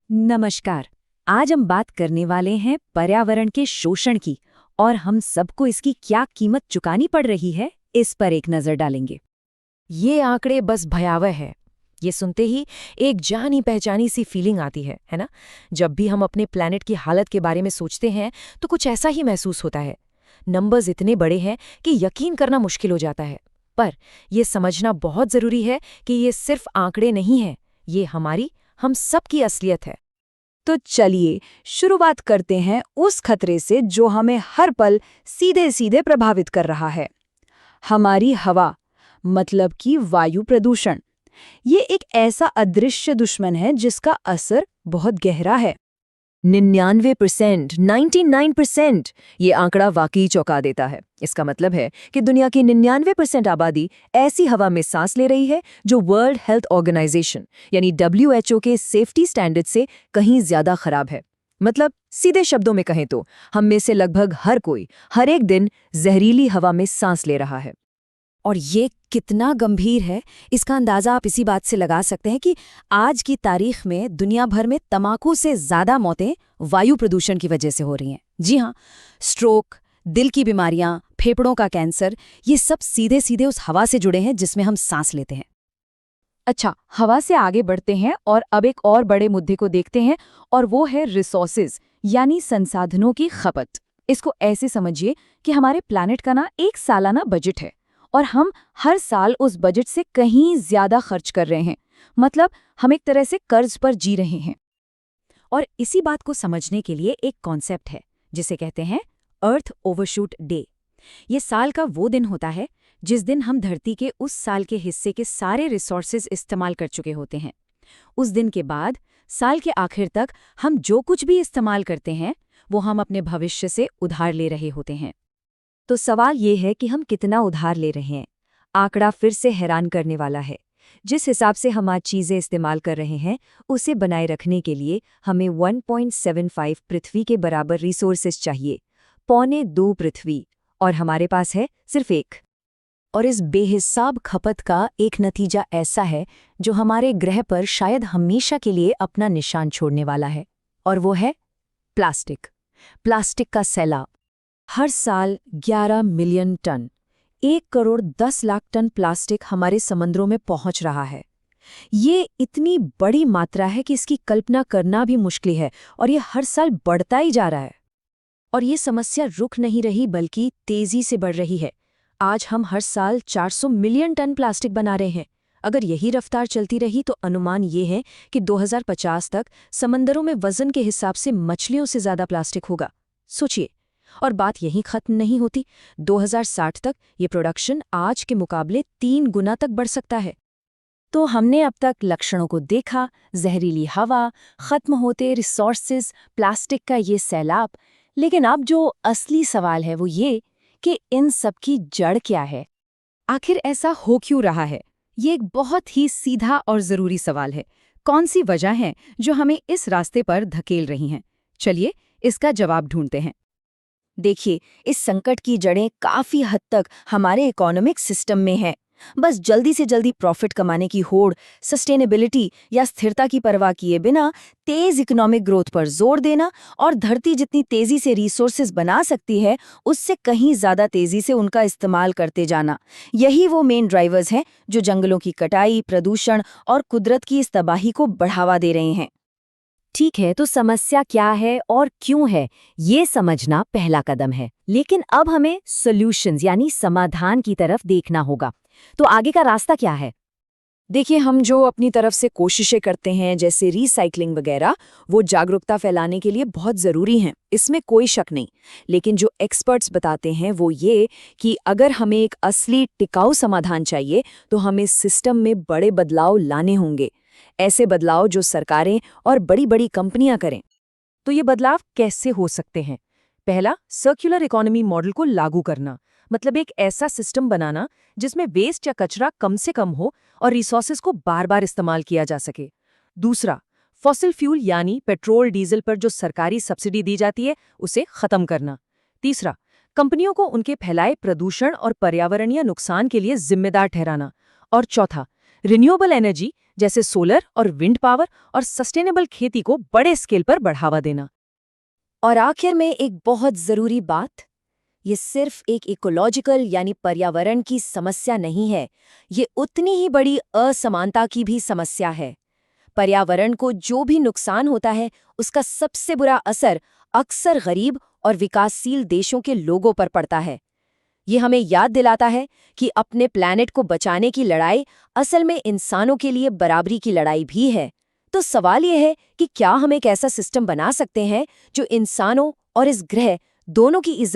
नमस्कार। आज हम बात करने वाले हैं पर्यावरण के शोषण की और हम सबको इसकी क्या कीमत चुकानी पड़ रही है, इस पर एक नजर डालेंगे। ये आंकड़े बस भयावह है। ये सुनते ही एक जानी पहचानी सी फीलिंग आती है ना? जब भी हम अपने प्लैनेट की हालत के बारे में सोचते हैं तो कुछ ऐसा ही महसूस होता है। नंबर्स इतने बड़े हैं कि यकीन करना मुश्किल हो जाता है। पर यह समझना बहुत जरूरी है कि ये सिर्फ आंकड़े नहीं हैं, ये हम सबकी असलियत है। तो चलिए शुरुआत करते हैं उस खतरे से जो हमें हर पल सीधे सीधे प्रभावित कर रहा है। हमारी हवा, मतलब कि वायु प्रदूषण। ये एक ऐसा अदृश्य दुश्मन है जिसका असर बहुत गहरा है। 99%, 99%। ये आंकड़ा वाकई चौंका देता है। इसका मतलब है कि दुनिया की 99% आबादी ऐसी हवा में सांस ले रही है जो वर्ल्ड हेल्थ ऑर्गेनाइजेशन यानी WHO के सेफ्टी स्टैंडर्ड से कहीं ज्यादा खराब है। मतलब सीधे शब्दों में कहें तो हम में से लगभग हर कोई हर एक दिन जहरीली हवा में सांस ले रहा है। और ये कितना गंभीर है, इसका अंदाजा आप इसी बात से लगा सकते हैं कि आज की तारीख में दुनिया भर में तंबाकू से ज़्यादा मौतें वायु प्रदूषण की वजह से हो रही हैं। जी हाँ, स्ट्रोक, दिल की बीमारियां, फेफड़ों का कैंसर, ये सब सीधे सीधे उस हवा से जुड़े हैं जिसमें हम सांस लेते हैं। अच्छा, हवा से आगे बढ़ते हैं और अब एक और बड़े मुद्दे को देखते हैं, और वो है रिसोर्सेज यानी संसाधनों की खपत। इसको ऐसे समझिए कि हमारे प्लैनेट का ना एक सालाना बजट है और हम हर साल उस बजट से कहीं ज्यादा खर्च कर रहे हैं। मतलब हम एक तरह से कर्ज पर जी रहे हैं। और इसी बात को समझने के लिए एक कॉन्सेप्ट है जिसे कहते हैं अर्थ ओवरशूट डे। ये साल का वो दिन होता है जिस दिन हम धरती के उस साल के हिस्से के सारे रिसोर्सेज इस्तेमाल कर चुके होते हैं। उस दिन के बाद साल के आखिर तक हम जो कुछ भी इस्तेमाल करते हैं वो हम अपने भविष्य से उधार ले रहे होते हैं। तो सवाल ये है कि हम कितना उधार ले रहे हैं। आंकड़ा फिर से हैरान करने वाला है। जिस हिसाब से हम आज चीज़ें इस्तेमाल कर रहे हैं उसे बनाए रखने के लिए हमें 1.75 पृथ्वी के बराबर रिसोर्सेज चाहिए, 1.25 पृथ्वी, और हमारे पास है सिर्फ 1। और इस बेहिसाब खपत का एक नतीजा ऐसा है जो हमारे ग्रह पर शायद हमेशा के लिए अपना निशान छोड़ने वाला है, और वो है प्लास्टिक। प्लास्टिक का सैलाब। हर साल 11 million ton, 1 crore 10 lakh ton plastic हमारे समंदरों में पहुंच रहा है। ये इतनी बड़ी मात्रा है कि इसकी कल्पना करना भी मुश्किल है, और ये हर साल बढ़ता ही जा रहा है। और ये समस्या रुक नहीं रही बल्कि तेजी से बढ़ रही है। आज हम हर साल 400 मिलियन टन प्लास्टिक बना रहे हैं। अगर यही रफ्तार चलती रही तो अनुमान ये है कि 2050 तक समंदरों में वजन के हिसाब से मछलियों से ज्यादा प्लास्टिक होगा। सोचिए, और बात यहीं खत्म नहीं होती। 2060 तक ये प्रोडक्शन आज के मुकाबले 3 गुना तक बढ़ सकता है। तो हमने अब तक लक्षणों को देखा, जहरीली हवा, खत्म होते रिसोर्सेज, प्लास्टिक का ये सैलाब। लेकिन अब जो असली सवाल है वो ये कि इन सब की जड़ क्या है? आखिर ऐसा हो क्यों रहा है? ये एक बहुत ही सीधा और जरूरी सवाल है। कौन सी वजह है जो हमें इस रास्ते पर धकेल रही हैं? चलिए इसका जवाब ढूंढते हैं। देखिए, इस संकट की जड़ें काफी हद तक हमारे इकोनॉमिक सिस्टम में है। बस जल्दी से जल्दी प्रॉफिट कमाने की होड़, सस्टेनेबिलिटी या स्थिरता की परवाह किए बिना तेज इकोनॉमिक ग्रोथ पर जोर देना और धरती जितनी तेजी से रिसोर्सेज बना सकती है उससे कहीं ज्यादा तेजी से उनका इस्तेमाल करते जाना। यही वो मेन ड्राइवर्स हैं जो जंगलों की कटाई, प्रदूषण और कुदरत की इस तबाही को बढ़ावा दे रहे हैं। ठीक है, तो समस्या क्या है और क्यों है, ये समझना पहला कदम है। लेकिन अब हमें सॉल्यूशंस यानी समाधान की तरफ देखना होगा। तो आगे का रास्ता क्या है? देखिए, हम जो अपनी तरफ से कोशिशें करते हैं जैसे रिसाइकलिंग वगैरह, वो जागरूकता फैलाने के लिए बहुत ज़रूरी हैं, इसमें कोई शक नहीं। लेकिन जो एक्सपर्ट्स बताते हैं वो ये कि अगर हमें एक असली टिकाऊ समाधान चाहिए तो हमें सिस्टम में बड़े बदलाव लाने होंगे। ऐसे बदलाव जो सरकारें और बड़ी बड़ी कंपनियां करें। तो ये बदलाव कैसे हो सकते हैं? पहला, सर्कुलर इकोनॉमी मॉडल को लागू करना। मतलब एक ऐसा सिस्टम बनाना जिसमें वेस्ट या कचरा कम से कम हो और रिसोर्सेज को बार बार इस्तेमाल किया जा सके। दूसरा, फॉसिल फ्यूल यानी पेट्रोल डीजल पर जो सरकारी सब्सिडी दी जाती है उसे खत्म करना। तीसरा, कंपनियों को उनके फैलाए प्रदूषण और पर्यावरणीय नुकसान के लिए जिम्मेदार ठहराना। और चौथा, रिन्यूएबल एनर्जी जैसे सोलर और विंड पावर और सस्टेनेबल खेती को बड़े स्केल पर बढ़ावा देना। और आखिर में एक बहुत जरूरी बात, ये सिर्फ एक इकोलॉजिकल यानी पर्यावरण की समस्या नहीं है, ये उतनी ही बड़ी असमानता की भी समस्या है। पर्यावरण को जो भी नुकसान होता है उसका सबसे बुरा असर अक्सर गरीब और विकासशील देशों के लोगों पर पड़ता है। ये हमें याद दिलाता है कि अपने प्लैनेट को बचाने की लड़ाई असल में इंसानों के लिए बराबरी की लड़ाई भी है। तो सवाल ये है कि क्या हम एक ऐसा सिस्टम बना सकते हैं जो इंसानों और इस ग्रह दोनों की इज्जत